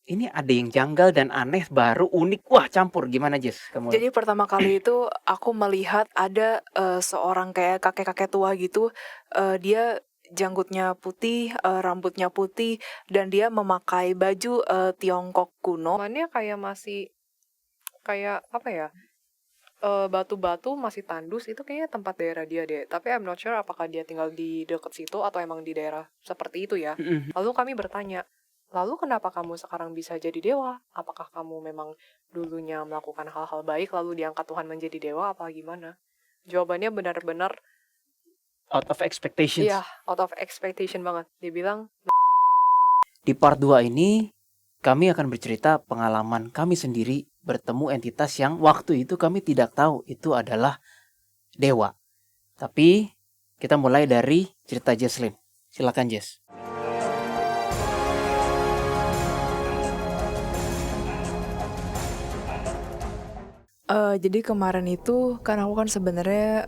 ini ada yang janggal dan aneh, baru, unik, wah campur. Gimana Jess? Kamu? Jadi pertama kali itu aku melihat ada seorang kayak kakek-kakek tua gitu, dia janggutnya putih, rambutnya putih, dan dia memakai baju Tiongkok kuno. Warnanya kayak masih kayak apa ya? Batu-batu masih tandus itu kayaknya tempat daerah dia deh. Tapi I'm not sure apakah dia tinggal di dekat situ atau emang di daerah seperti itu ya. Lalu kami bertanya, lalu kenapa kamu sekarang bisa jadi dewa? Apakah kamu memang dulunya melakukan hal-hal baik lalu diangkat Tuhan menjadi dewa apa gimana? Jawabannya benar-benar Out of expectations. iya, out of expectation banget. Dia bilang, Di part 2 ini kami akan bercerita pengalaman kami sendiri bertemu entitas yang waktu itu kami tidak tahu itu adalah dewa. Tapi kita mulai dari cerita Jesslyn. Silakan Jess. jadi kemarin itu kan aku kan sebenarnya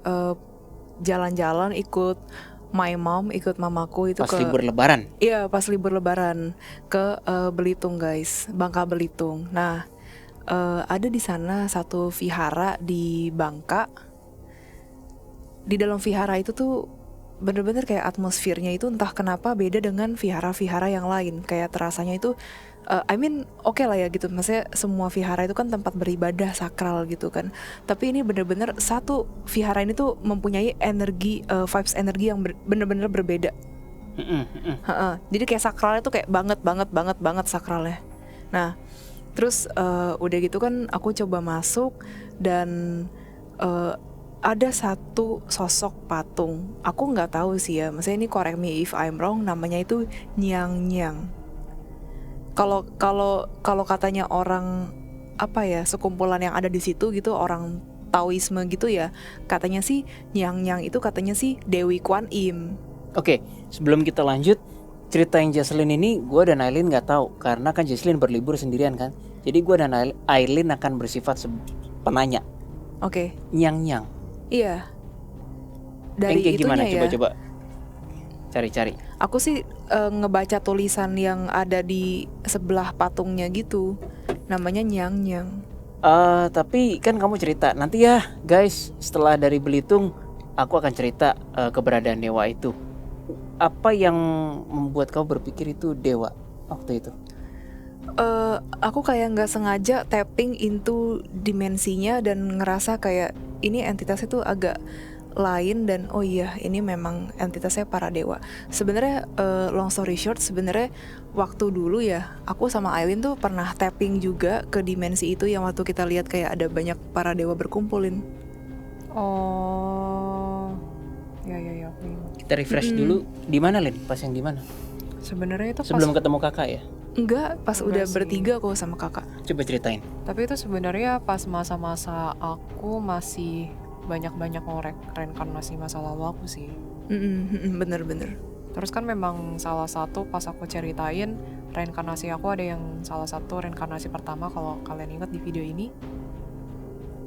jalan-jalan ikut my mom, ikut mamaku itu Pas libur lebaran. Iya, pas libur lebaran ke Belitung guys, Bangka Belitung. Nah, ada di sana satu vihara di Bangka. Di dalam vihara itu tuh bener-bener kayak atmosfernya itu entah kenapa beda dengan vihara-vihara yang lain. Kayak terasanya itu, oke lah ya gitu. Maksudnya semua vihara itu kan tempat beribadah sakral gitu kan. Tapi ini bener-bener satu vihara ini tuh mempunyai energi, vibes energi yang bener-bener berbeda. Jadi kayak sakralnya tuh kayak banget sakralnya. Nah, terus udah gitu kan aku coba masuk dan ada satu sosok patung. Aku nggak tahu sih ya, maksudnya ini correct me if I'm wrong, namanya itu Nyang Nyang. Kalau katanya orang apa ya, sekumpulan yang ada di situ gitu, orang Taoisme gitu ya, katanya sih Nyang Nyang itu katanya sih Dewi Kwan Im. Oke, sebelum kita lanjut, cerita yang Jesslyn ini gue dan Aileen nggak tahu karena kan Jesslyn berlibur sendirian kan. Jadi gue dan Aileen akan bersifat penanya. Oke. Nyang Nyang. Iya. Dari kayak itunya gimana? ya. Coba cari-cari. Aku sih ngebaca tulisan yang ada di sebelah patungnya gitu. Namanya Nyang Nyang. Tapi kan kamu cerita nanti ya guys, setelah dari Belitung aku akan cerita keberadaan dewa itu. Apa yang membuat kamu berpikir itu dewa waktu itu? Aku kayak nggak sengaja tapping into dimensinya dan ngerasa kayak ini entitasnya tuh agak lain dan oh iya ini memang entitasnya para dewa. Sebenarnya long story short, sebenarnya waktu dulu ya aku sama Aileen tuh pernah tapping juga ke dimensi itu yang waktu kita lihat kayak ada banyak para dewa berkumpulin. Oh, ya. Kita refresh dulu. Di mana Lin? Pas yang di mana? Sebenarnya itu sebelum ketemu kakak ya? Enggak, pas udah sih. bertiga kok sama kakak. Coba ceritain. Tapi itu sebenarnya pas masa-masa aku masih banyak-banyak ngorek reinkarnasi masa lalu aku sih. Bener. Terus kan memang salah satu pas aku ceritain reinkarnasi aku, ada yang salah satu reinkarnasi pertama, kalau kalian ingat di video ini,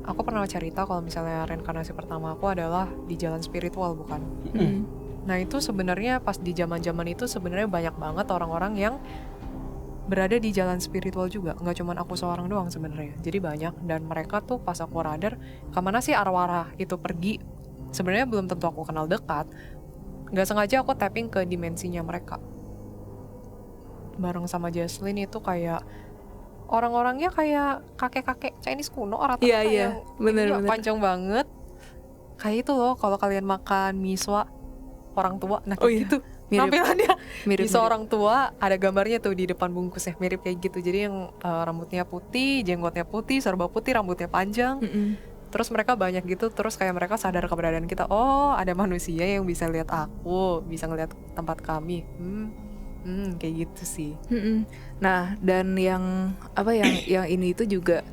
aku pernah cerita kalau misalnya reinkarnasi pertama aku adalah di jalan spiritual, bukan? Nah itu sebenarnya pas di zaman-zaman itu sebenarnya banyak banget orang-orang yang berada di jalan spiritual juga, nggak cuma aku seorang doang sebenarnya. Jadi banyak, dan mereka tuh pas aku radar kemana sih arwah itu pergi, sebenarnya belum tentu aku kenal dekat. Nggak sengaja aku tapping ke dimensinya mereka. Bareng sama Jesslyn itu kayak orang-orangnya kayak kakek-kakek Chinese kuno, rata-rata yang bener. panjang banget. Kayak itu loh, kalau kalian makan miswa orang tua, nah gitu. Tampilannya mirip. Seorang tua ada gambarnya tuh di depan bungkusnya, mirip kayak gitu. Jadi yang rambutnya putih, jenggotnya putih, serba putih, rambutnya panjang. Terus mereka banyak gitu, terus kayak mereka sadar keberadaan kita. Oh, ada manusia yang bisa lihat aku, bisa ngeliat tempat kami. Kayak gitu sih. Nah, dan yang yang ini itu juga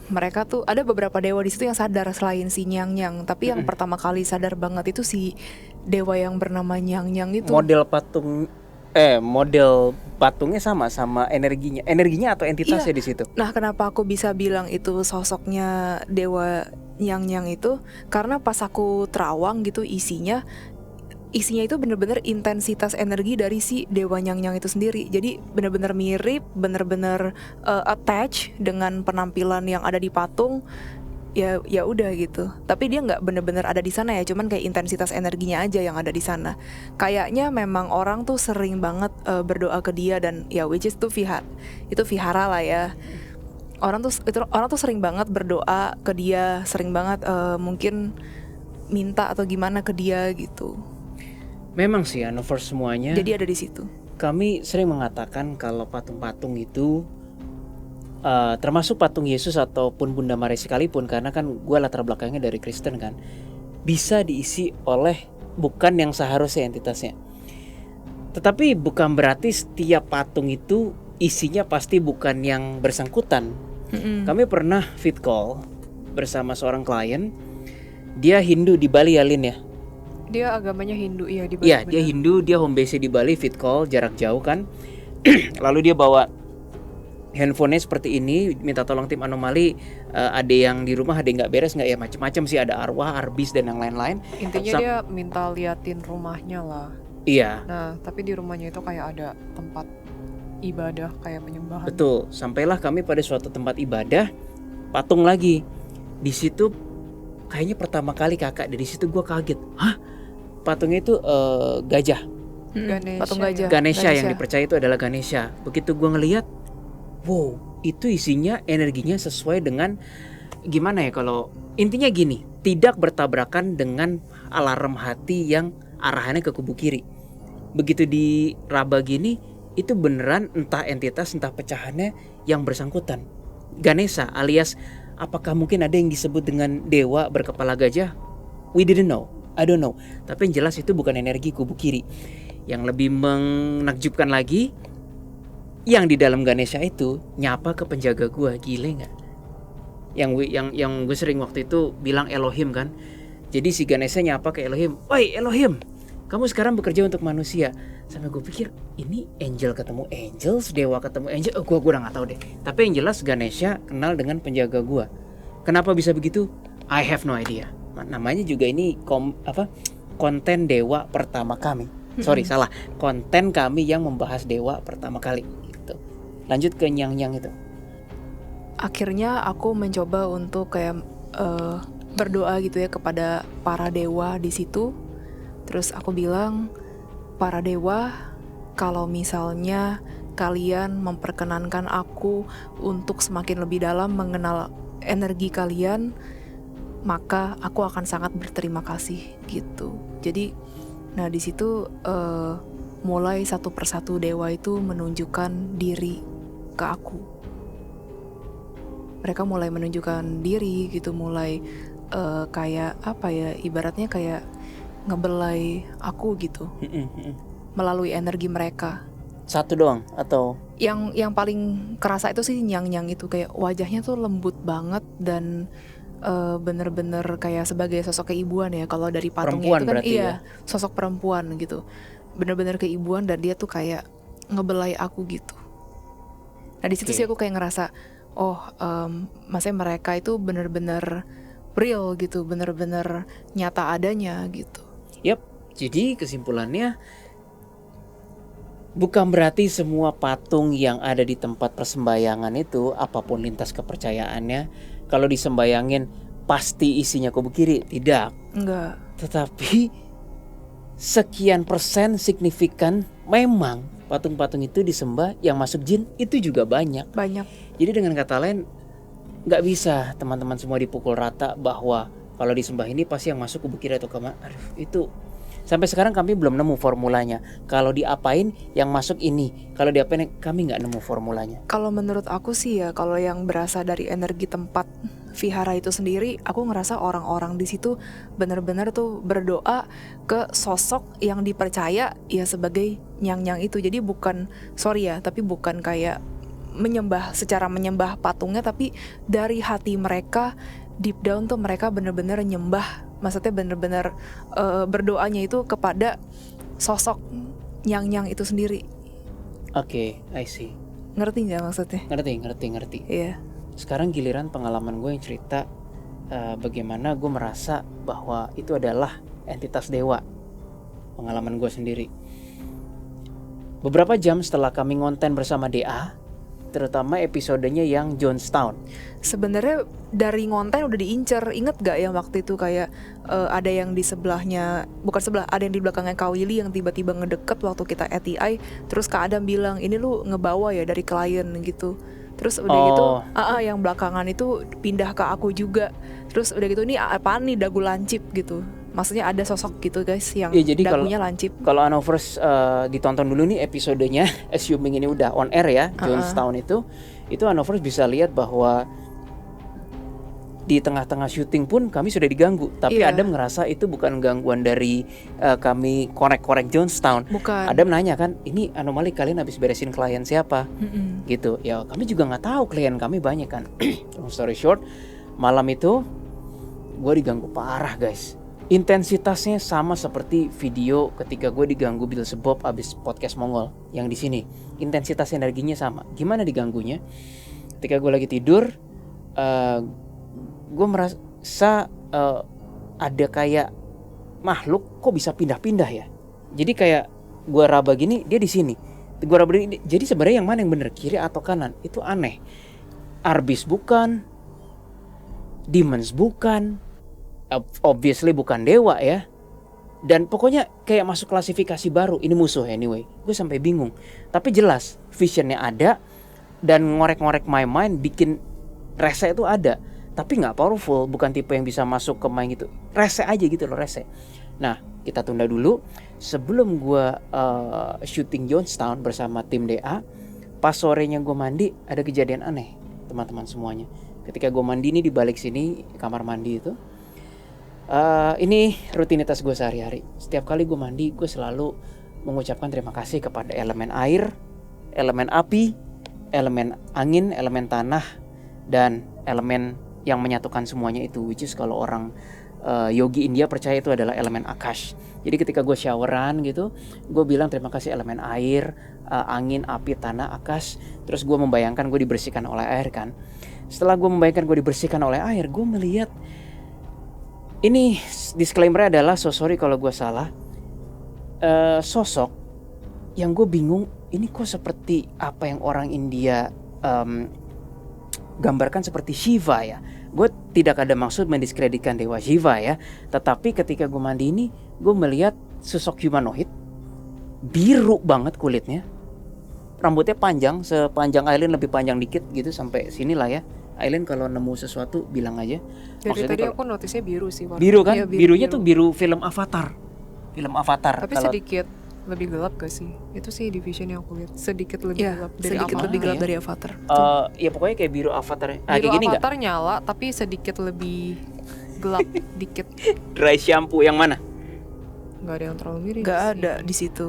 mereka tuh ada beberapa dewa di situ yang sadar selain si Nyang Nyang. Tapi yang pertama kali sadar banget itu si dewa yang bernama Nyang Nyang itu. Model patungnya sama energinya atau entitasnya di situ. Nah, kenapa aku bisa bilang itu sosoknya dewa Nyang Nyang itu? Karena pas aku terawang gitu isinya, isinya itu bener-bener intensitas energi dari si dewa Nyang-Nyang itu sendiri. Jadi bener-bener mirip, bener-bener attach dengan penampilan yang ada di patung. Ya udah gitu. Tapi dia nggak bener-bener ada di sana ya, cuman kayak intensitas energinya aja yang ada di sana. Kayaknya memang orang tuh sering banget berdoa ke dia, dan ya which is tuh itu vihara lah ya. Orang tuh sering banget berdoa ke dia, sering banget mungkin minta atau gimana ke dia gitu. Memang sih for semuanya. Jadi ada di situ. Kami sering mengatakan kalau patung-patung itu termasuk patung Yesus ataupun Bunda Maria sekalipun, karena kan gue latar belakangnya dari Kristen kan, bisa diisi oleh bukan yang seharusnya entitasnya. Tetapi bukan berarti setiap patung itu isinya pasti bukan yang bersangkutan. Kami pernah fit call bersama seorang klien. Dia Hindu di Bali ya, Lin ya? Dia agamanya Hindu ya di Bali. Iya, dia Hindu, dia home base di Bali, fit call jarak jauh kan. Lalu dia bawa handphonenya seperti ini, minta tolong tim anomali, ada yang di rumah ada yang nggak beres nggak ya, macam-macam sih, ada arwah, arbis dan yang lain-lain. Intinya dia minta liatin rumahnya lah. Iya. Nah, tapi di rumahnya itu kayak ada tempat ibadah kayak penyembahan. Betul. Sampailah kami pada suatu tempat ibadah, patung lagi. Di situ kayaknya pertama kali kakak dari situ gue kaget. Hah? Patungnya itu gajah. Ganesha, Patung gajah. Ganesha yang dipercaya itu adalah Ganesha. Begitu gue ngelihat, wow, itu isinya energinya sesuai dengan gimana ya, kalau intinya gini, tidak bertabrakan dengan alarm hati yang arahannya ke kubu kiri. Begitu diraba gini, itu beneran entah entitas entah pecahannya yang bersangkutan. Ganesha alias apakah mungkin ada yang disebut dengan dewa berkepala gajah? We didn't know, I don't know. Tapi yang jelas itu bukan energi kubu kiri. Yang lebih menakjubkan lagi, yang di dalam Ganesha itu nyapa ke penjaga gue, gile nggak? Yang gue sering waktu itu bilang Elohim kan. Jadi si Ganesha nyapa ke Elohim, "Woi Elohim, kamu sekarang bekerja untuk manusia." Sampai gue pikir ini angel ketemu angel, dewa ketemu angel. Gue udah nggak tahu deh. Tapi yang jelas Ganesha kenal dengan penjaga gue. Kenapa bisa begitu? I have no idea. Namanya juga ini konten dewa pertama kami. Sorry salah. Konten kami yang membahas dewa pertama kali. Gitu. Lanjut ke Nyang-Nyang itu. Akhirnya aku mencoba untuk kayak berdoa gitu ya kepada para dewa di situ. Terus aku bilang, para dewa, kalau misalnya kalian memperkenankan aku untuk semakin lebih dalam mengenal energi kalian, maka aku akan sangat berterima kasih gitu. Jadi, nah di situ mulai satu persatu dewa itu menunjukkan diri ke aku. Mereka mulai menunjukkan diri gitu, mulai kayak apa ya, ibaratnya kayak ngebelai aku gitu melalui energi mereka. Satu doang atau? Yang paling kerasa itu sih Nyang-Nyang itu, kayak wajahnya tuh lembut banget dan bener-bener kayak sebagai sosok keibuan ya. Kalau dari patungnya itu kan iya ya? Sosok perempuan gitu, bener-bener keibuan, dan dia tuh kayak ngebelai aku gitu. Nah di situ sih aku kayak ngerasa, maksudnya mereka itu bener-bener real gitu, bener-bener nyata adanya gitu. Yap, jadi kesimpulannya bukan berarti semua patung yang ada di tempat persembahyangan itu, apapun lintas kepercayaannya, kalau disembayangin pasti isinya kubu kiri, tidak. Enggak. Tetapi sekian persen signifikan memang patung-patung itu disembah, yang masuk jin itu juga banyak. Jadi dengan kata lain, nggak bisa teman-teman semua dipukul rata bahwa kalau disembah ini pasti yang masuk kubu kiri atau kemana. Itu sampai sekarang kami belum nemu formulanya. Kalau diapain yang masuk ini, kalau diapain kami nggak nemu formulanya. Kalau menurut aku sih ya, kalau yang berasal dari energi tempat vihara itu sendiri, aku ngerasa orang-orang di situ benar-benar tuh berdoa ke sosok yang dipercaya ya sebagai Nyang-Nyang itu. Jadi bukan kayak secara menyembah patungnya, tapi dari hati mereka deep down tuh mereka bener-bener nyembah, maksudnya bener-bener berdoanya itu kepada sosok Nyang-Nyang itu sendiri. Oke, I see. Ngerti nggak maksudnya? Ngerti. Iya. Sekarang giliran pengalaman gue yang cerita bagaimana gue merasa bahwa itu adalah entitas dewa. pengalaman gue sendiri. Beberapa jam setelah kami ngonten bersama DA, terutama episodenya yang Jonestown. Sebenarnya dari ngonten udah diincer. Ingat gak yang waktu itu kayak ada yang di sebelahnya, bukan sebelah, ada yang di belakangnya Kak Willy yang tiba-tiba ngedeket waktu kita ATI. Terus Kak Adam bilang, ini lu ngebawa ya dari klien gitu. Terus udah gitu, yang belakangan itu pindah ke aku juga. Terus udah gitu, ini apaan nih dagu lancip gitu. Maksudnya ada sosok gitu guys yang Ya, jadi dagunya lancip. Kalau Anovers ditonton dulu nih episodenya, assuming ini udah on air ya, Jonestown itu Anovers bisa lihat bahwa di tengah-tengah syuting pun kami sudah diganggu. Tapi Iya. Adam ngerasa itu bukan gangguan dari kami korek-korek Jonestown. Bukan. Adam nanya kan, ini anomali kalian habis beresin klien siapa? Gitu. Ya kami juga nggak tahu, klien kami banyak kan. Long story short, malam itu gue diganggu parah guys. Intensitasnya sama seperti video ketika gue diganggu Beelzebub abis podcast Mongol yang di sini. Intensitas energinya sama. Gimana diganggunya? Ketika gue lagi tidur, gue merasa ada kayak makhluk kok bisa pindah-pindah ya. Jadi kayak gue raba gini, dia di sini. Gue raba gini, jadi sebenarnya yang mana yang bener, kiri atau kanan? Itu aneh. Arbis bukan, demons bukan, obviously bukan dewa ya. Dan pokoknya kayak masuk klasifikasi baru. Ini musuh anyway. Gue sampai bingung. Tapi jelas visionnya ada dan ngorek-ngorek my mind, bikin rese itu ada. Tapi nggak powerful. Bukan tipe yang bisa masuk ke mind gitu. Rese aja gitu loh, rese. Nah kita tunda dulu. Sebelum gue syuting Jonestown bersama tim DA, pas sorenya gue mandi, ada kejadian aneh teman-teman semuanya. Ketika gue mandi nih di balik sini kamar mandi itu, ini rutinitas gue sehari-hari. Setiap kali gue mandi, gue selalu mengucapkan terima kasih kepada elemen air, elemen api, elemen angin, elemen tanah, dan elemen yang menyatukan semuanya itu, which is kalau orang yogi India percaya itu adalah elemen Akash. Jadi ketika gue showeran gitu, gue bilang terima kasih elemen air, angin, api, tanah, Akash. Terus gue membayangkan gue dibersihkan oleh air kan. Setelah gue membayangkan gue dibersihkan oleh air, gue melihat, ini disclaimer adalah so sorry kalau gue salah, sosok yang gue bingung, ini kok seperti apa yang orang India gambarkan seperti Shiva ya. Gue tidak ada maksud mendiskreditkan dewa Shiva ya, tetapi ketika gue mandi ini, gue melihat sosok humanoid, biru banget kulitnya, rambutnya panjang, sepanjang Aileen, lebih panjang dikit gitu sampai sini lah ya. Aileen kalau nemu sesuatu bilang aja. Dari Maksudnya tadi kalau aku notisnya biru sih warnanya. biru kan? Iya, Birunya tuh biru film Avatar. Film Avatar. Tapi Kalau sedikit lebih gelap gak sih? Itu sih division yang aku lihat. Sedikit lebih Iya, gelap dari sedikit Avatar. lebih gelap ya? dari Avatar. ya pokoknya kayak biru Avatar. Biru Kayak gini nggak? Avatar nyala tapi sedikit lebih gelap dikit. Dry shampoo yang mana? Gak ada yang terlalu mirip Gak sih. ada di situ.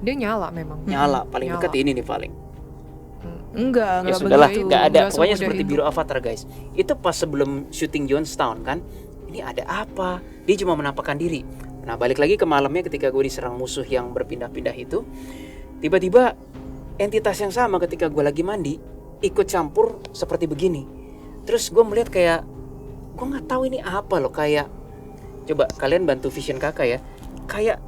Dia nyala memang. Nyala, paling Nyala. dekat ini nih paling. Enggak Ya sudahlah, begitu. nggak ada. Nggak Pokoknya semudah seperti itu. biru Avatar guys. Itu pas sebelum syuting Jonestown kan. Ini ada apa? Dia cuma menampakkan diri. Nah balik lagi ke malamnya ketika gue diserang musuh yang berpindah-pindah itu, tiba-tiba entitas yang sama ketika gue lagi mandi ikut campur seperti begini. Terus gue melihat kayak, gue nggak tahu ini apa loh, kayak, coba kalian bantu vision kakak ya, kayak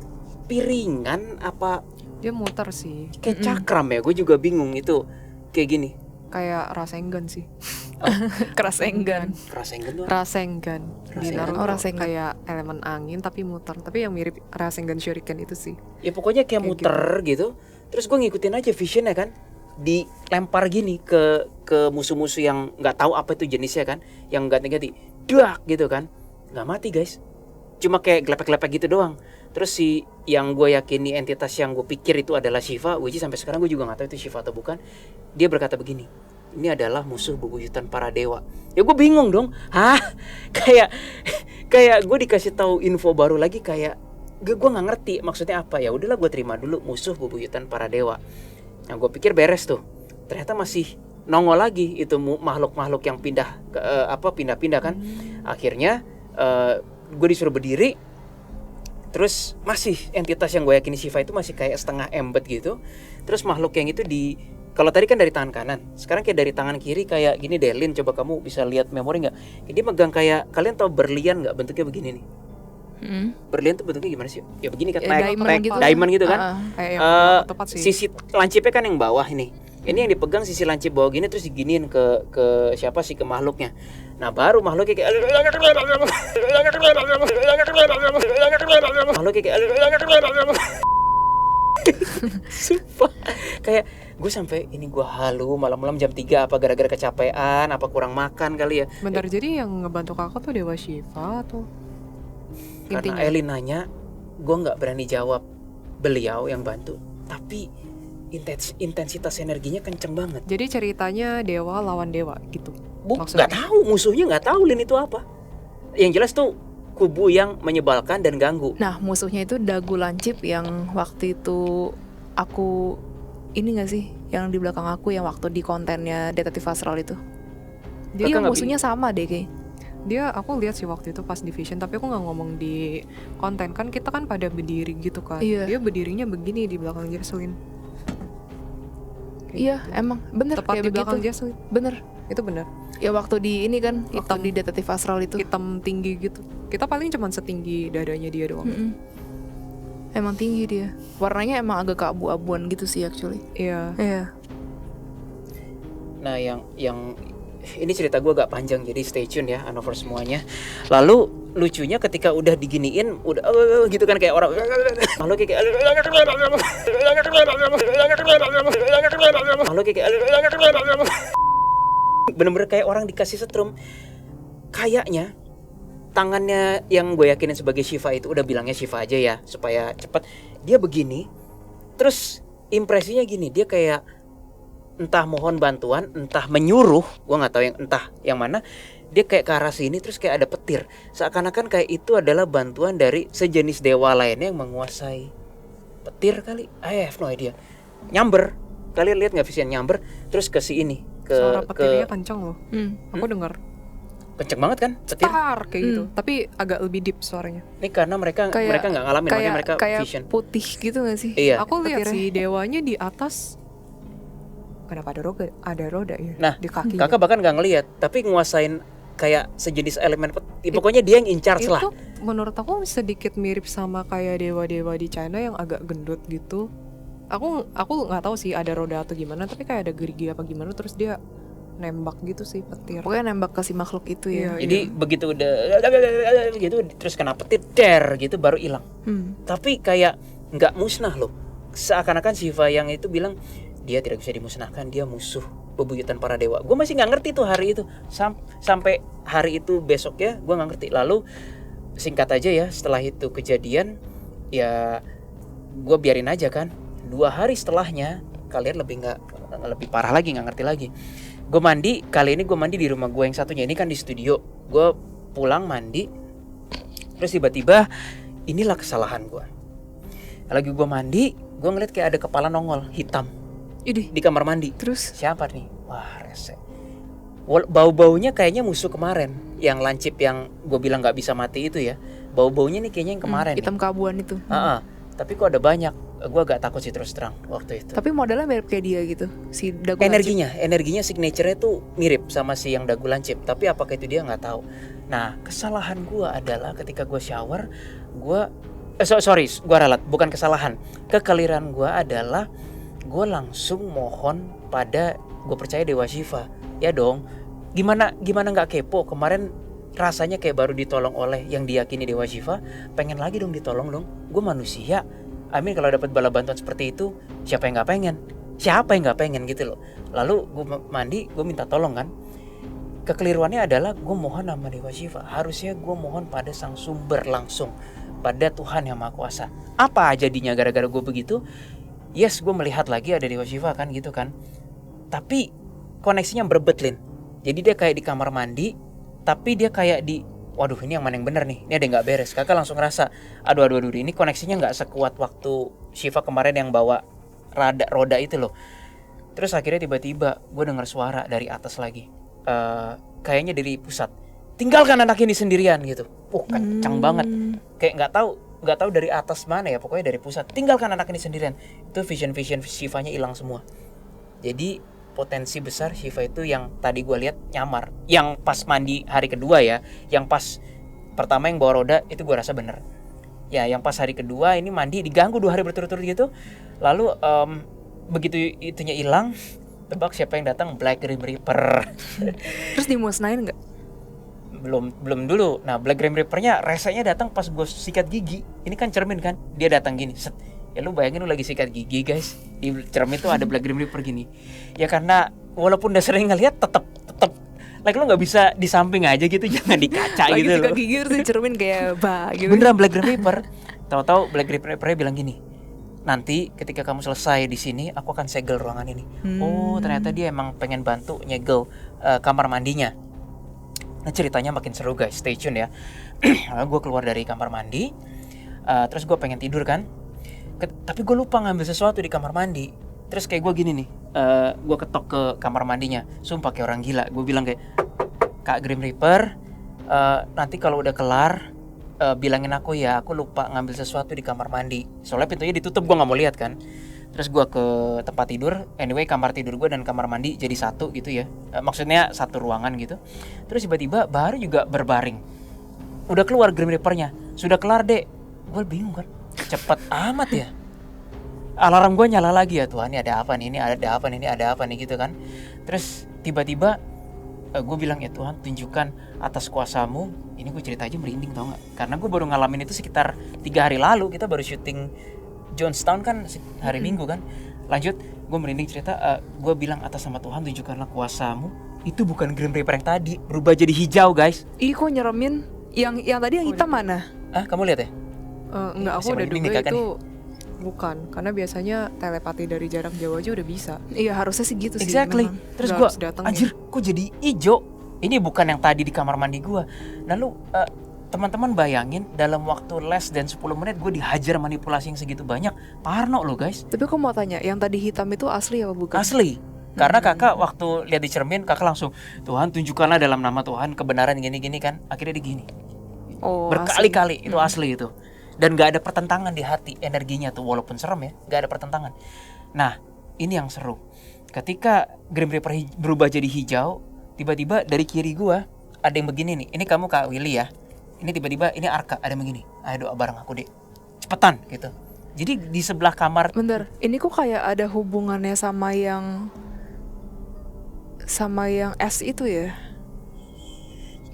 piringan apa Dia muter sih. kayak cakram ya, gue juga bingung itu kayak gini. Kayak Rasengan sih. Keras enggan. Rasengan tuh Rasengan. Di Rasengan. Naruto Rasengan. kayak elemen angin tapi muter. Tapi yang mirip Rasengan Shuriken itu sih. ya pokoknya kayak Kayak muter gitu. Terus gue ngikutin aja visionnya kan, dilempar gini ke musuh-musuh yang nggak tahu apa itu jenisnya kan, yang ganti-ganti, dak gitu kan, nggak mati guys, cuma kayak gelepek-gelepek gitu doang. Terus si yang gue yakini entitas yang gue pikir itu adalah Shiva, which is sampai sekarang gue juga nggak tahu itu Shiva atau bukan. Dia berkata begini, ini adalah musuh bebuyutan para dewa. Ya gue bingung dong, kayak gue dikasih tahu info baru lagi, kayak gue nggak ngerti maksudnya apa. Ya udahlah gue terima dulu, musuh bebuyutan para dewa. Nah gue pikir beres tuh, ternyata masih nongol lagi itu makhluk-makhluk yang pindah-pindah kan. Akhirnya gue disuruh berdiri. Terus masih entitas yang gue yakini Shiva itu masih kayak setengah embed gitu. Terus makhluk yang itu kalau tadi kan dari tangan kanan, sekarang kayak dari tangan kiri kayak gini deh. Lin, coba kamu bisa lihat memori nggak? Dia megang kayak, kalian tahu berlian nggak, bentuknya begini nih. Berlian tuh bentuknya gimana sih? Ya begini kan, Diamond gitu. diamond gitu kan. Kayak yang tepat sih. Sisi lancipnya kan yang bawah ini. Ini yang dipegang sisi lancip bawah gini terus diginiin ke siapa sih, ke makhluknya. Nah baru makhluknya kayak sumpah kayak gue sampai ini gue halu malam-malam jam 3 apa gara-gara kecapean apa kurang makan kali ya. Bentar, jadi yang ngebantu kakak tuh Dewa Shiva atau Karena intinya? Elin nanya, gue nggak berani jawab beliau yang bantu, tapi intensitas energinya kenceng banget. Jadi ceritanya dewa lawan dewa gitu. Nggak tahu musuhnya, nggak tahu Lin itu apa. Yang jelas tuh kubu yang menyebalkan dan ganggu. Nah, musuhnya itu Dagu Lancip yang waktu itu aku ini gak sih, yang di belakang aku yang waktu di kontennya Detektif Astral itu. Jadi Kakak nggak musuhnya sama deh kayak. Dia aku lihat sih waktu itu pas di Vision, tapi aku nggak ngomong di konten kan, kita kan pada berdiri gitu kan. Iya. Dia berdirinya begini di belakang Jesslyn. Iya, emang bener Tepat kayak di belakang begitu. Jesslyn. Bener. Itu benar. Ya waktu di ini kan, waktu Hitam. di Detektif Astral itu. Hitam tinggi gitu. Kita paling cuman setinggi dadanya dia doang. Emang tinggi dia. Warnanya emang agak keabu-abuan gitu sih actually. Iya. Iya. Nah yang ini cerita gue agak panjang jadi stay tune ya Anover semuanya. Lalu lucunya ketika udah diginiin udah gitu kan kayak orang lalu kayak bener-bener kayak orang dikasih setrum. Kayaknya tangannya yang gue yakinin sebagai Shiva itu, udah bilangnya Shiva aja ya supaya cepat, dia begini terus impresinya gini, dia kayak entah mohon bantuan, entah menyuruh, gue nggak tahu yang entah yang mana, dia kayak ke arah sini terus kayak ada petir, seakan-akan kayak itu adalah bantuan dari sejenis dewa lainnya yang menguasai petir kali, I have no idea. Nyamber, kalian lihat nggak Vision nyamber terus ke si ini, Suara petirnya kenceng loh. Aku dengar. kenceng banget kan petir. Cetar kayak gitu. Tapi agak lebih deep suaranya. Ini karena mereka nggak ngalamin, makanya mereka kayak Vision. putih gitu gak sih? Iya. Aku lihat Petirnya. si dewanya di atas. Kenapa ada roda? Ada roda ya Nah, di kaki. kakak bahkan nggak ngelihat, tapi nguasain kayak sejenis elemen pokoknya dia yang in charge lah. Itu menurut aku sedikit mirip sama kayak dewa-dewa di China yang agak gendut gitu. Aku nggak tahu sih ada roda atau gimana, tapi kayak ada gerigi apa gimana terus dia nembak gitu sih petir. Pokoknya nembak ke si makhluk itu ya. Iya. Jadi begitu udah gitu terus kena petir gitu baru hilang. Tapi kayak nggak musnah loh. Seakan-akan Shiva yang itu bilang dia tidak bisa dimusnahkan, dia musuh bebuyutan para dewa. Gue masih nggak ngerti tuh hari itu sampai hari itu besoknya gue nggak ngerti. Lalu singkat aja ya, setelah itu kejadian ya gue biarin aja kan. 2 hari setelahnya kalian lebih parah lagi, nggak ngerti lagi. Gue mandi, kali ini gue mandi di rumah gue yang satunya, ini kan di studio. Gue pulang mandi, terus tiba-tiba inilah kesalahan gue. Lagi gue mandi, gue ngeliat kayak ada kepala nongol hitam di kamar mandi. Terus Siapa nih? Wah rese. Bau-baunya kayaknya musuh kemarin, yang lancip yang gue bilang nggak bisa mati itu ya. Bau-baunya nih kayaknya yang kemarin. hitam keabuan itu. Tapi kok ada banyak. Gue agak takut sih terus terang waktu itu. Tapi modelnya mirip kayak dia gitu. Si Dagu Energinya signature-nya tuh mirip sama si yang Dagu Lancip. Tapi apakah itu dia nggak tahu. Nah kesalahan gue adalah ketika gue shower, gue gue ralat, bukan kesalahan. Kekeliruan gue adalah gue langsung mohon pada, gue percaya Dewa Shiva. Ya dong, gimana nggak kepo, kemarin rasanya kayak baru ditolong oleh yang diyakini Dewa Shiva, pengen lagi dong ditolong dong. Gue manusia, kalau dapat bala bantuan seperti itu, siapa yang nggak pengen gitu loh. Lalu gue mandi, gue minta tolong kan. Kekeliruannya adalah gue mohon nama Dewa Shiva, harusnya gue mohon pada sang sumber langsung, pada Tuhan yang Maha Kuasa. Apa jadinya gara-gara gue begitu? Yes, gue melihat lagi ada Dewa Shiva kan gitu kan. Tapi koneksinya berbet, Lin. Jadi dia kayak di kamar mandi, tapi dia kayak di, waduh ini yang mana yang bener nih, ini ada yang gak beres. Kakak langsung ngerasa, aduh ini koneksinya gak sekuat waktu Shiva kemarin yang bawa roda itu loh. Terus akhirnya tiba-tiba gue dengar suara dari atas lagi, kayaknya dari pusat, tinggalkan anak ini sendirian gitu. Kencang banget, kayak nggak tahu dari atas mana ya, pokoknya dari pusat, tinggalkan anak ini sendirian. Itu vision Shivanya hilang semua. Jadi potensi besar Shiva itu yang tadi gue lihat nyamar, yang pas mandi hari kedua ya, yang pas pertama yang bawa roda itu gue rasa bener. Ya yang pas hari kedua ini mandi diganggu 2 hari berturut-turut gitu. Lalu begitu itunya hilang, tebak siapa yang datang? Black Grim Reaper. Terus dimusnahin nggak? belum dulu. Nah, Black Grim Reaper-nya resenya datang pas gue sikat gigi. Ini kan cermin kan, dia datang gini, set. Ya lu bayangin lu lagi sikat gigi guys, di cermin tuh ada Black Grim Reaper gini. Ya karena walaupun udah sering ngeliat, tetep like lu nggak bisa di samping aja gitu, jangan di kaca Lagi gitu sikat loh. gigi terus cermin kayak gitu. Beneran Black Grim Reaper. Tahu-tahu Black Grim Reaper bilang gini, nanti ketika kamu selesai di sini, aku akan segel ruangan ini. Oh, ternyata dia emang pengen bantu nyegel kamar mandinya. Nah, ceritanya makin seru guys, stay tune ya. Gue keluar dari kamar mandi, terus gue pengen tidur kan. Tapi gue lupa ngambil sesuatu di kamar mandi. Terus kayak gue gini nih, gue ketok ke kamar mandinya. Sumpah kayak orang gila. Gue bilang kayak, Kak Grim Reaper, nanti kalau udah kelar, bilangin aku ya, aku lupa ngambil sesuatu di kamar mandi. Soalnya pintunya ditutup, gue nggak mau lihat kan. Terus gue ke tempat tidur. Anyway, kamar tidur gue dan kamar mandi jadi satu gitu ya. Maksudnya satu ruangan gitu. Terus tiba-tiba Bahar juga berbaring. Udah keluar Grim Reaper-nya. Sudah kelar dek. Gue bingung kan, cepet amat ya. Alarm gue nyala lagi, ya Tuhan, ini ada apa nih, ini ada apa nih gitu kan. Terus tiba-tiba gue bilang, ya Tuhan, tunjukkan atas kuasamu. Ini gue cerita aja merinding tau gak, karena gue baru ngalamin itu sekitar 3 hari lalu. Kita baru syuting Jonestown kan hari Minggu kan. Lanjut, gue merinding cerita, gue bilang atas nama Tuhan, tunjukkanlah kuasamu. Itu bukan Grim Reaper yang tadi, berubah jadi hijau guys. Ih, kok nyeremin? Yang tadi yang hitam mana? Kamu lihat ya? Enggak, aku Masih udah merinding duga nih, Kakak itu bukan, karena biasanya telepati dari jarak jauh aja udah bisa. Iya, harusnya sih gitu sih. Exactly. Memang. Terus Nggak gue, harus datang anjir, kok jadi hijau? Ini bukan yang tadi di kamar mandi gue. Lalu teman-teman bayangin, dalam waktu less than 10 menit gue dihajar manipulasi yang segitu banyak. Parno loh guys. Tapi aku mau tanya, yang tadi hitam itu asli apa bukan? Asli. Karena kakak waktu lihat di cermin, kakak langsung, Tuhan tunjukkanlah dalam nama Tuhan kebenaran gini-gini kan. Akhirnya dia gini. Oh, Berkali-kali itu asli itu. Dan gak ada pertentangan di hati, energinya tuh walaupun serem ya, gak ada pertentangan. Nah, ini yang seru. Ketika Grim Reaper berubah jadi hijau, tiba-tiba dari kiri gua ada yang begini nih. Ini kamu Kak Willy ya. Ini tiba-tiba ini Arka ada yang begini. Ayo doa bareng aku deh. Cepetan gitu. Jadi di sebelah kamar. Bentar, ini kok kayak ada hubungannya sama yang S itu ya?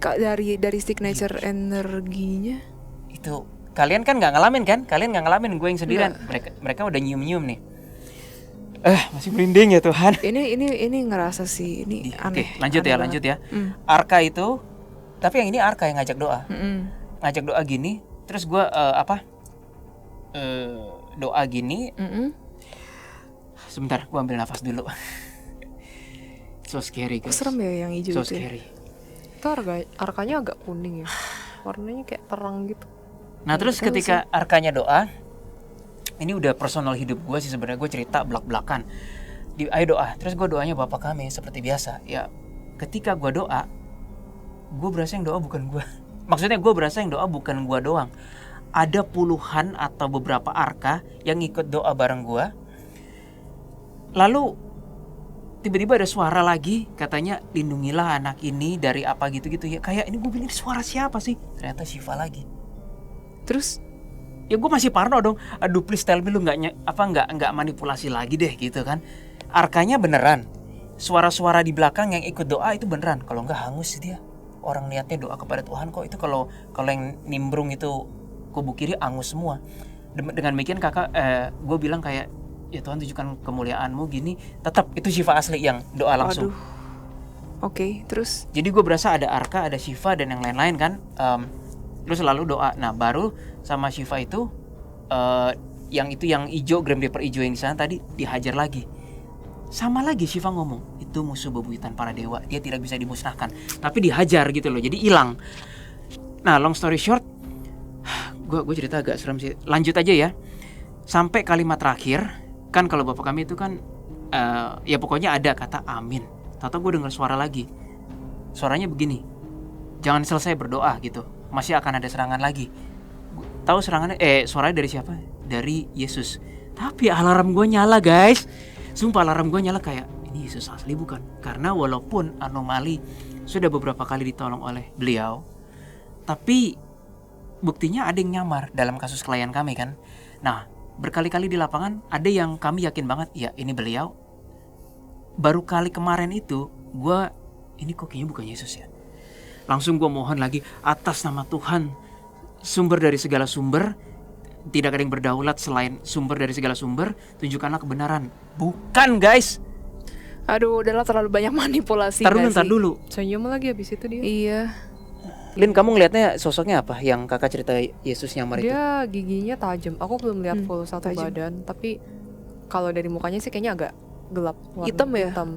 Kak, dari signature energinya. Itu kalian kan nggak ngalamin kan? Kalian nggak ngalamin, gue yang sendirian. Mereka udah nyium-nyium nih. Masih merinding ya Tuhan. Ini ngerasa sih ini aneh. Oke, lanjut ya. Arka itu, tapi yang ini Arka yang ngajak doa. Ngajak doa gini, terus gue doa gini. Sebentar, gue ambil nafas dulu. So scary guys. Serem ya yang hijau So itu. scary. Itu arkanya agak kuning ya, warnanya kayak terang gitu. Nah terus ketika Arkanya doa, ini udah personal hidup gue sih sebenarnya, gue cerita belak-belakan. Ayo doa, terus gue doanya Bapa kami seperti biasa. Ya ketika gue doa, gue berasa yang doa bukan gue. Maksudnya gue berasa yang doa bukan gue doang. Ada puluhan atau beberapa Arka yang ikut doa bareng gue. Lalu tiba-tiba ada suara lagi, katanya lindungilah anak ini dari apa gitu-gitu ya. Kayak ini gue bilang suara siapa sih? Ternyata Syifa lagi. Terus Ya gue masih parno dong. Aduh please tell me lu nggak manipulasi lagi deh gitu kan. Arkanya beneran. Suara-suara di belakang yang ikut doa itu beneran. Kalau nggak hangus dia. Orang niatnya doa kepada Tuhan kok. Itu kalau yang nimbrung itu kubu kiri angus semua. Dengan demikian kakak gue bilang kayak, ya Tuhan tunjukkan kemuliaan-Mu gini. Tetap itu Syifa asli yang doa langsung. Oke, terus Jadi gue berasa ada Arka, ada Syifa dan yang lain-lain kan. Terus selalu doa. Nah baru sama Syifa itu yang hijau, Grim Reaper hijau yang di sana tadi dihajar lagi. Sama lagi Syifa ngomong, itu musuh bebuyutan para dewa, dia tidak bisa dimusnahkan. Tapi dihajar gitu loh, jadi hilang. Nah long story short, gue cerita agak serem sih. Lanjut aja ya. Sampai kalimat terakhir, kan kalau Bapak kami itu kan ya pokoknya ada kata amin. Tahu gue dengar suara lagi. Suaranya begini, jangan selesai berdoa gitu, masih akan ada serangan lagi. Tahu serangannya suaranya dari siapa? Dari Yesus. Tapi alarm gue nyala guys. Sumpah alarm gue nyala kayak ini Yesus asli bukan? Karena walaupun anomali sudah beberapa kali ditolong oleh beliau, tapi buktinya ada yang nyamar dalam kasus klien kami kan. Nah, berkali-kali di lapangan ada yang kami yakin banget, ya ini beliau. Baru kali kemarin itu ini kok kayaknya bukan Yesus ya. Langsung gue mohon lagi atas nama Tuhan, sumber dari segala sumber, tidak ada yang berdaulat selain sumber dari segala sumber, tunjukkanlah kebenaran. Bukan guys. Aduh, udahlah terlalu banyak manipulasi. Tar dulu. Senyum lagi abis itu dia. Iya. Lin, kamu ngelihatnya sosoknya apa yang kakak cerita Yesus nyamar itu? Dia giginya tajam. Aku belum lihat full satu tajam. badan, tapi kalau dari mukanya sih kayaknya agak gelap, warna Hitam ya? hitam.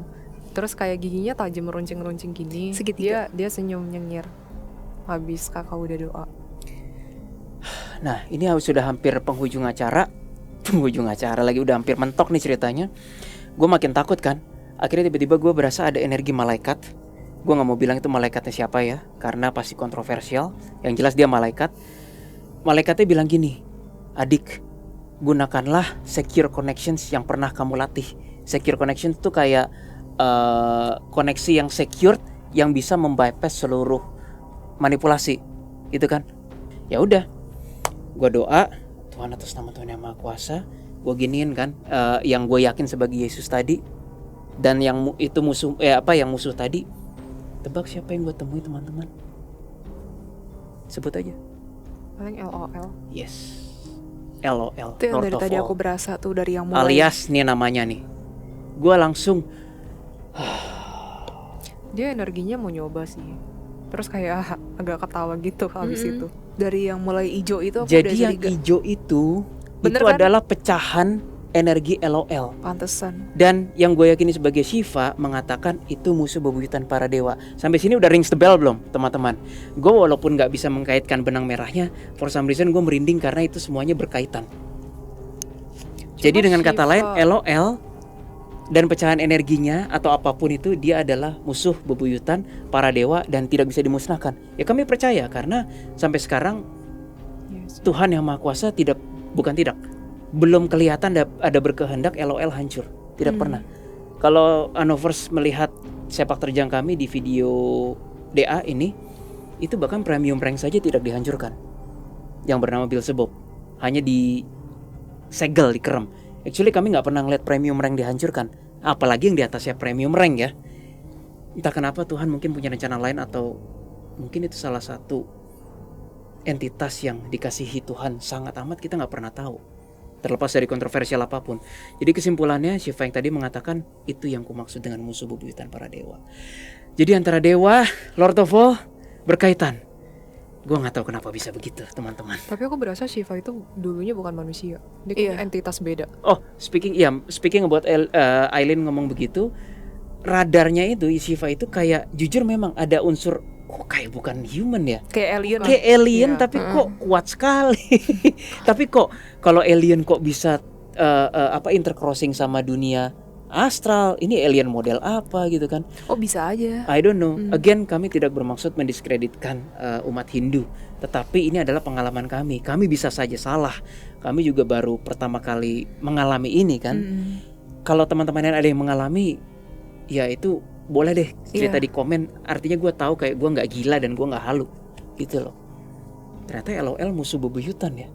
Terus kayak giginya tajam runcing-runcing gini. Segitiga. Dia senyum nyengir. Habis kakak udah doa. Nah, ini sudah hampir penghujung acara. Penghujung acara lagi, udah hampir mentok nih ceritanya. Gue makin takut kan. Akhirnya tiba-tiba gue berasa ada energi malaikat. Gue gak mau bilang itu malaikatnya siapa ya, karena pasti kontroversial. Yang jelas dia malaikat. Malaikatnya bilang gini, adik, gunakanlah secure connections yang pernah kamu latih. Secure connections itu kayak koneksi yang secured, yang bisa membypass seluruh manipulasi, gitu kan. Ya udah, gue doa, Tuhan atas nama Tuhan yang Maha Kuasa, gue giniin kan, yang gue yakin sebagai Yesus tadi, dan yang itu musuh, yang musuh tadi. Tebak siapa yang gue temui teman-teman? Sebut aja. Paling LOL. Yes, LOL. Itu yang Lord dari of tadi All. aku berasa tuh, dari yang mulai. Alias nih namanya nih. Gue langsung Dia energinya mau nyoba sih. Terus kayak agak ketawa gitu habis itu. Dari yang mulai hijau itu aku jadi udah yang curiga. hijau itu Bener itu kan? adalah pecahan energi LOL. Pantesan. Dan yang gue yakini sebagai Shiva mengatakan itu musuh bebuyutan para dewa. Sampai sini udah rings the bell belum teman-teman? Gue walaupun gak bisa mengkaitkan benang merahnya, for some reason gue merinding karena itu semuanya berkaitan. Jadi dengan kata Shiva- lain, LOL dan pecahan energinya atau apapun itu, dia adalah musuh bebuyutan para dewa dan tidak bisa dimusnahkan. Ya kami percaya karena sampai sekarang Yes. Tuhan yang Maha Kuasa belum kelihatan ada berkehendak LOL hancur. Tidak pernah. Kalau Anovers melihat sepak terjang kami di video DA ini, itu bahkan premium rank saja tidak dihancurkan. Yang bernama Beelzebub hanya disegel, dikerem. Actually kami nggak pernah ngeliat premium rank dihancurkan, apalagi yang di atasnya premium rank ya. Entah kenapa Tuhan mungkin punya rencana lain, atau mungkin itu salah satu entitas yang dikasihi Tuhan sangat amat, kita nggak pernah tahu. Terlepas dari kontroversial apapun. Jadi kesimpulannya Shiva yang tadi mengatakan itu yang kumaksud dengan musuh bebuyutan para dewa. Jadi antara dewa, Lord of All berkaitan. Gue nggak tahu kenapa bisa begitu teman-teman. Tapi aku berasa Shiva itu dulunya bukan manusia. Dia Iya. kayak entitas beda. Oh, speaking about Aileen ngomong begitu, radarnya itu Shiva itu kayak jujur memang ada unsur kok kayak bukan human ya. Kayak alien. Kayak alien Iya. tapi kok kuat sekali. Tapi kok kalau alien kok bisa intercrossing sama dunia astral, ini alien model apa gitu kan? Oh bisa aja. I don't know. Again, kami tidak bermaksud mendiskreditkan umat Hindu, tetapi ini adalah pengalaman kami. Kami bisa saja salah. Kami juga baru pertama kali mengalami ini kan. Kalau teman-teman yang ada yang mengalami, ya itu boleh deh cerita di komen. Artinya gue tahu kayak gue nggak gila dan gue nggak halu, gitu loh. Ternyata LOL musuh bebuyutan ya.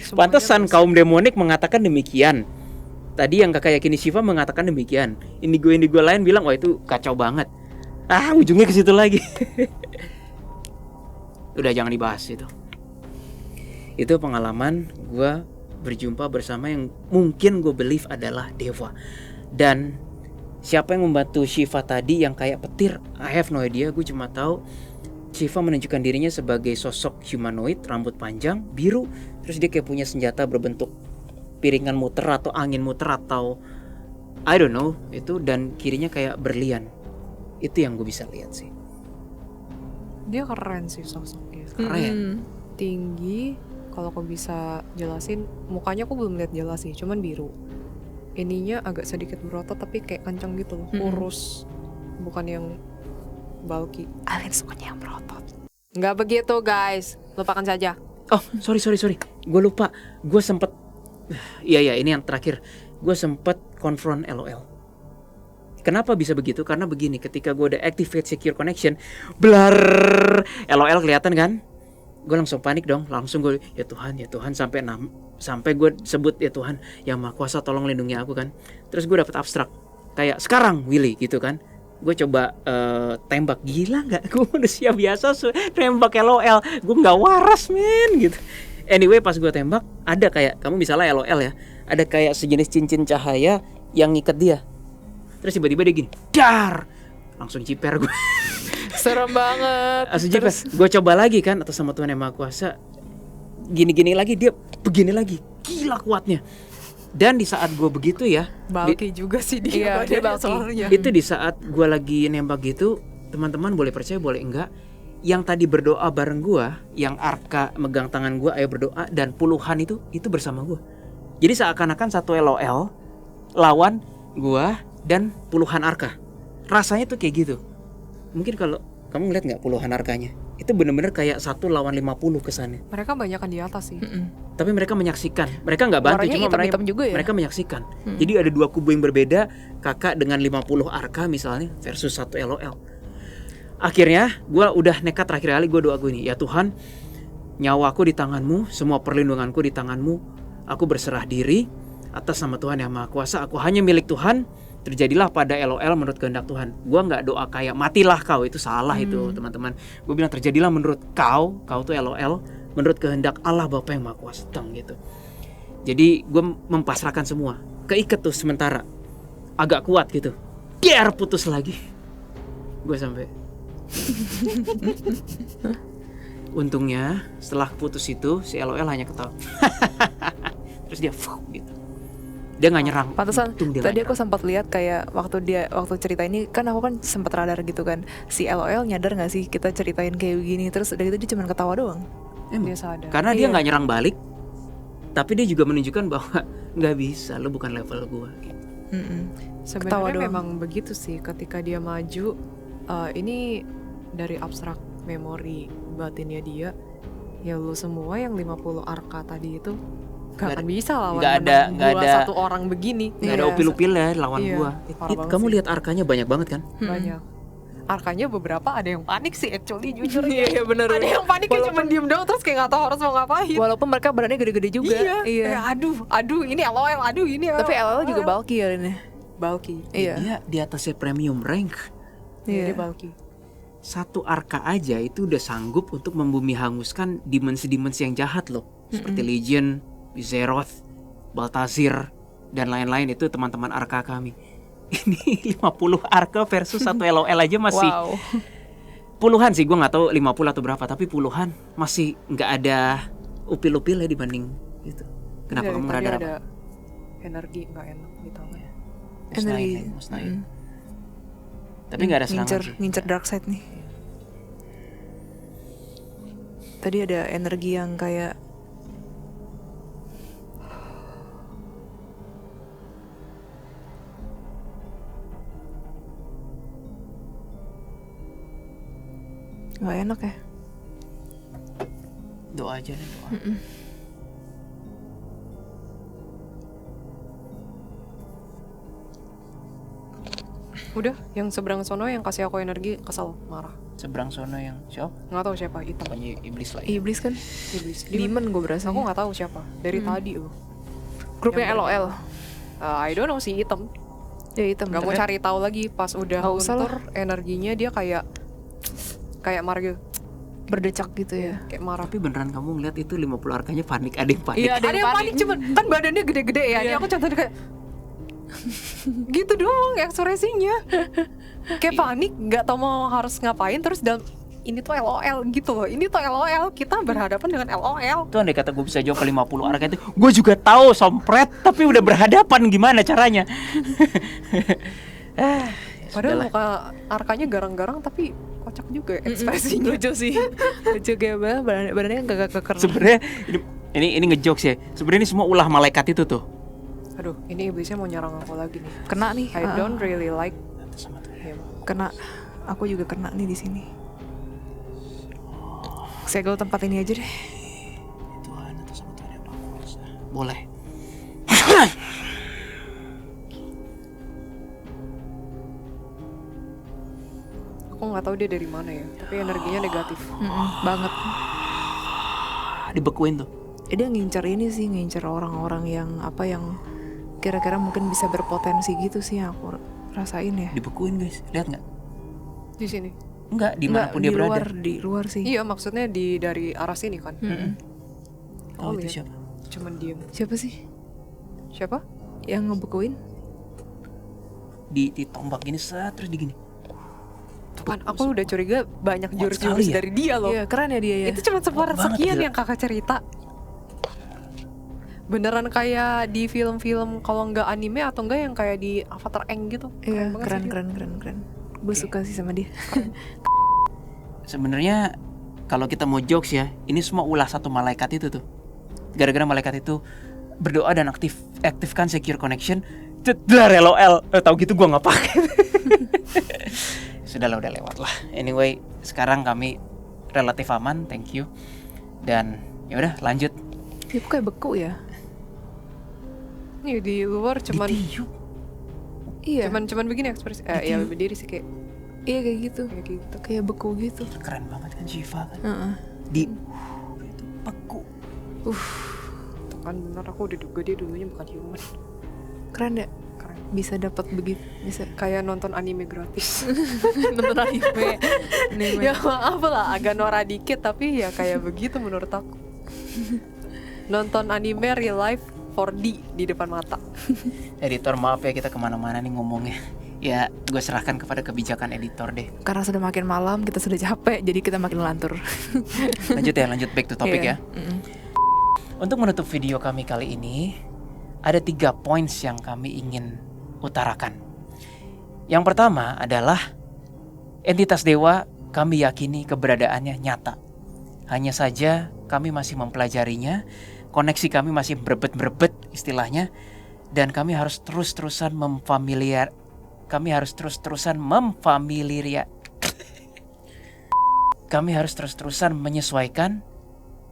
Semuanya Pantesan kaum demonik mengatakan demikian. Tadi yang kakak yakini Shiva mengatakan demikian. Indigo lain bilang wah itu kacau banget. Ujungnya ke situ lagi. Udah jangan dibahas itu. Itu pengalaman gue berjumpa bersama yang mungkin gue believe adalah dewa. Dan siapa yang membantu Shiva tadi yang kayak petir, I have no idea. Gue cuma tahu Shiva menunjukkan dirinya sebagai sosok humanoid, rambut panjang, biru. Terus dia kayak punya senjata berbentuk piringan muter atau angin muter atau I don't know itu, dan kirinya kayak berlian. Itu yang gue bisa lihat sih. Dia keren sih sosoknya. Keren. Tinggi. Kalau aku bisa jelasin, mukanya aku belum lihat jelas sih, cuman biru. Ininya agak sedikit berotot tapi kayak kencang gitu loh, kurus. Bukan yang bulky. Alien sukanya yang berotot. Nggak begitu guys, lupakan saja. Oh sorry gue lupa. Gue sempet Iya ini yang terakhir. Gue sempet confront LOL. Kenapa bisa begitu? Karena begini, ketika gue udah activate secure connection, blar, LOL kelihatan kan? gue langsung panik dong, langsung gue ya Tuhan sampai gue sebut ya Tuhan yang Maha Kuasa tolong lindungi aku kan. Terus gue dapet abstrak kayak sekarang Willy gitu kan. Gue coba tembak, gila nggak? Gue manusia biasa tembak LOL, gue nggak waras men gitu. Anyway pas gue tembak ada kayak, kamu misalnya LOL ya, ada kayak sejenis cincin cahaya yang ngikat dia. Terus tiba-tiba dia gini, dar, langsung ciper gue. Serem banget. Langsung ciper. Gue coba lagi kan atas sama Tuhan yang Maha Kuasa. Gini-gini lagi dia begini lagi, gila kuatnya. Dan di saat gue begitu ya, Balki juga sih Iya, dia. dia balki. soalnya. itu di saat gue lagi nembak gitu, teman-teman boleh percaya boleh enggak, yang tadi berdoa bareng gue, yang Arka megang tangan gue ayo berdoa, dan puluhan itu bersama gue. Jadi seakan-akan satu LOL lawan gue dan puluhan Arka. Rasanya tuh kayak gitu. Mungkin kalau kamu ngeliat nggak puluhan Arkanya, itu bener-bener kayak 1 lawan 50 kesannya. Mereka banyak kan di atas sih. Tapi mereka menyaksikan, mereka nggak bantu, Warnanya cuma hitam-hitam juga ya? mereka menyaksikan. Jadi ada 2 kubu yang berbeda, kakak dengan 50 Arka misalnya versus 1 LOL. Akhirnya gue udah nekat, terakhir kali gue doa gue nih, ya Tuhan, nyawaku di tanganmu, semua perlindunganku di tanganmu, aku berserah diri atas nama Tuhan yang Maha Kuasa, aku hanya milik Tuhan, terjadilah pada LOL menurut kehendak Tuhan. Gue nggak doa kayak matilah kau, itu salah itu teman-teman. Gue bilang terjadilah menurut kau tuh LOL, menurut kehendak Allah Bapa yang Maha Kuasa, gitu. Jadi gue mempasrahkan semua, keikat tuh sementara, agak kuat gitu, biar putus lagi. Gue sampai untungnya setelah putus itu si LOL hanya ketawa. Terus dia gitu. Dia nggak nyerang. Pantesan Untung dia tadi nggak aku nyerang. sempat lihat kayak waktu cerita ini kan aku kan sempat radar gitu kan, si LOL nyadar nggak sih kita ceritain kayak begini, terus dari itu dia cuma ketawa doang. Emang. Dia sadar. Karena dia Iya. nggak nyerang balik, tapi dia juga menunjukkan bahwa nggak bisa, lu bukan level gua. Gitu. Ketawa Sebenarnya doang. memang begitu sih, ketika dia maju, ini dari abstrak memori batinnya dia, ya lu semua yang 50 Arka tadi itu gak akan bisa lawan nggak ada- menang nggak gua ada- satu orang begini. Nggak ada Iya. upil-upil ya lawan Iya, gua. parah banget Kamu sih. lihat Arkanya banyak banget kan? Banyak. Arkanya beberapa ada yang panik sih actually, jujur. Iya bener. Ada yang panik kayak cuma diem doang terus kayak gak tahu harus mau ngapain. Walaupun mereka badannya gede-gede juga. Iya. Kayak, aduh ini LOL, aduh ini Tapi LOL juga bulky ya ini. bulky. Iya. Dia di atasnya premium rank. Iya. Dia bulky. Satu Arka aja itu udah sanggup untuk membumi hanguskan dimensi-dimensi yang jahat loh. Seperti Legion, Zeroth, Baltazir, dan lain-lain, itu teman-teman Arka kami. Ini 50 Arka versus 1 LOL aja masih Wow. puluhan sih, gue nggak tahu 50 atau berapa, tapi puluhan masih nggak ada upil-upil ya dibanding itu. Kenapa Dari kamu tadi radar ada apa? energi nggak enak gitu. Energi. Musnahil. Tapi nggak ada serangan sih. Ngincer dark side nih. Tadi ada energi yang kayak nggak enak ya. Doa aja nih, doa. Udah, yang seberang sono yang kasih aku energi kesel, marah. Seberang sono yang siapa? Nggak tahu siapa, hitam. Pokoknya iblis lah ya. Iblis kan. Iblis. Demon gue berasa. Aku nggak tahu siapa. Dari tadi loh. Grupnya yang LOL. I don't know sih, hitam. Ya hitam. Gak mau cari tahu lagi, pas udah Nggak usah luntur energinya dia kayak marah gitu. Berdecak gitu ya. Kayak marah. Tapi beneran kamu ngeliat itu 50 Arkanya panik, ada yang panik. Iya, Ada yang panik cuman kan badannya gede-gede ya. Ini aku contohnya kayak gitu doang ekspresinya. Kayak panik, nggak tahu mau harus ngapain, terus dalam ini tuh LOL gitu loh. Ini tuh LOL, kita berhadapan dengan LOL. Itu andai kata gue bisa jawab ke 50 Arka itu, gue juga tahu sompret, tapi udah berhadapan gimana caranya. Padahal muka Arkanya garang-garang tapi kocak juga ekspresinya. Lucu sih. Lucu kayak badannya gak keker. Sebenarnya ini ngejokes ya. Sebenarnya ini semua ulah malaikat itu tuh. Aduh, ini iblisnya mau nyerang aku lagi nih. Kena nih. I don't really like Sama Tuhan. him. Kena. Aku juga kena nih di sini. Segel tempat ini aja deh. Tuhan atas sama Tuhan yang Maha Kuasa. Boleh. Aku nggak tahu dia dari mana ya, tapi energinya negatif. Banget. dibekuin tuh? Dia ngincer ini sih, ngincer orang-orang yang kira-kira mungkin bisa berpotensi gitu sih yang aku rasain ya. Dibekuin guys, lihat nggak? Di sini. Enggak, dimanapun Nggak, dia berada. di luar sih. Iya, maksudnya dari arah sini kan. Oh, itu lihat. siapa? Cuman diem. Siapa sih Siapa? yang ngebekuin? Ditombak gini terus digini. Tuh kan, aku udah curiga banyak Kuat jurus-jurus sekali ya? dari dia loh. Iya, keren ya dia ya. Itu cuma separuh banget, sekian gila. yang kakak cerita. Beneran kayak di film-film, kalau nggak anime atau enggak yang kayak di Avatar Aang gitu. Iya, banget keren sih dia. keren. Gue suka sih sama dia. Sebenarnya kalau kita mau jokes ya, ini semua ulah satu malaikat itu tuh. Gara-gara malaikat itu berdoa dan aktifkan secure connection. Cedar LOL. Tahu gitu gua nggak pakai. Sudahlah, udah lewat lah. Anyway, sekarang kami relatif aman, thank you. Dan ya udah lanjut. Dia kok kayak beku ya? Nih di luar cuman Ditiup. Iya. cuman begini ekspresi. Ya berdiri sih kayak Iya kayak gitu. gitu. Kayak beku gitu. Keren banget kan Shiva kan. Heeh. Di itu beku. Tuh kan bener, aku udah duga dia dulunya bukan human. Keren ya? Keren. Bisa dapat begitu, bisa Kayak nonton anime gratis. nonton anime. Ya maaf lah, agak norak dikit tapi ya kayak begitu menurut aku. Nonton anime real life 4D di depan mata. Editor maaf ya kita kemana-mana nih ngomongnya. Ya gue serahkan kepada kebijakan editor deh. Karena sudah makin malam, kita sudah capek, jadi kita makin lantur. Lanjut back to topic ya. Iya. Untuk menutup video kami kali ini, ada 3 points yang kami ingin utarakan. Yang pertama adalah entitas dewa kami yakini keberadaannya nyata. Hanya saja kami masih mempelajarinya, koneksi kami masih berebet istilahnya, dan kami harus terus-terusan menyesuaikan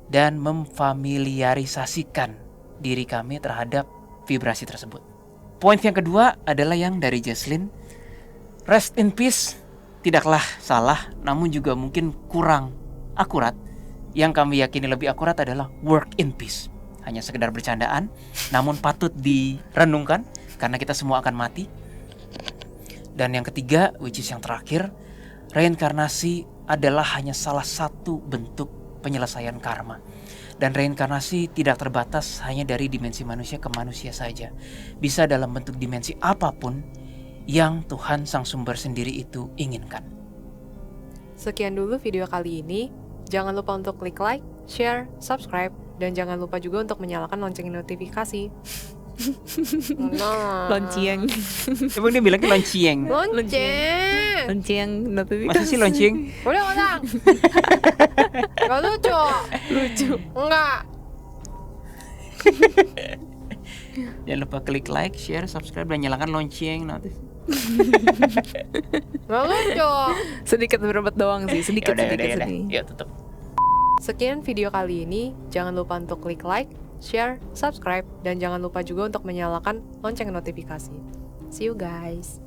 dan memfamiliarisasikan diri kami terhadap vibrasi tersebut. Poin yang kedua adalah yang dari Jesslyn. Rest in peace tidaklah salah, namun juga mungkin kurang akurat. Yang kami yakini lebih akurat adalah work in peace. Hanya sekedar bercandaan, namun patut direnungkan karena kita semua akan mati. Dan yang ketiga, which is yang terakhir, reinkarnasi adalah hanya salah satu bentuk penyelesaian karma. Dan reinkarnasi tidak terbatas hanya dari dimensi manusia ke manusia saja. Bisa dalam bentuk dimensi apapun yang Tuhan Sang Sumber sendiri itu inginkan. Sekian dulu video kali ini. Jangan lupa untuk klik like, share, subscribe, dan jangan lupa juga untuk menyalakan lonceng notifikasi. Lonceng. Emang dia bilangnya lonceng? Lonceng. Lonceng notifikasi. Masa sih lonceng? Udah orang. Gak lucu. Lucu. Enggak. Jangan lupa klik like, share, subscribe, dan nyalakan lonceng notif. Gak lucu. Sedikit berobat doang sih, sedikit. Yaudah. Yuk tutup. Sekian video kali ini. Jangan lupa untuk klik like, share, subscribe, dan jangan lupa juga untuk menyalakan lonceng notifikasi. See you guys.